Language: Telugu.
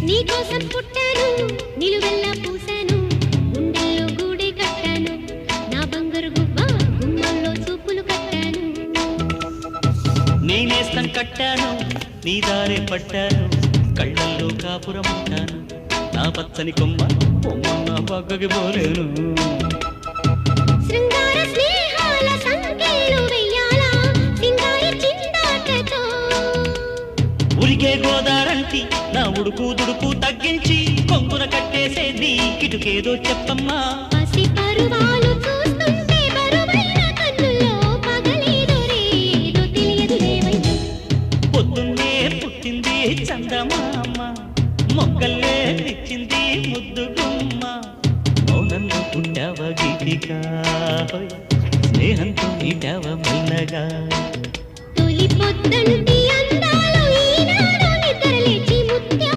నీకోసం పుట్టాను నిలువెల్లా పూసాను గుండెల్లో గూడే కట్టాను నా బంగారు గువ్వ గుమ్మల్లో చూపులు కట్టాను నేనేస్తం కట్టాను నీ దారే పట్టాను కళ్ళల్లో కాపురం ఉంటాను నా పచ్చని కొమ్మ కొమ్మ పక్కకి పోలేను శృంగార స్నేహాల సంకేలు వెయ్యాలా సింగారి చిందాటతో ఉరికే గోదారంటి నా ఉడుకు దుడుకు తగ్గించి కొంగున కట్టేసేది కిటుకేదో చెప్పమ్మా పసి పరువాలు చూస్తుంటే బరువైన కన్నుల్లో పగలేదో రేదో తెలియదు లేవయ్యా పొద్దున్నే పుట్టింది చందమామ మొక్కల్లే ఇచ్చింది ముద్దు గుమ్మ మౌనంలో పుట్టావ గీతిగా స్నేహంతో నీటావ మెల్లగా తొలి పొద్దంటి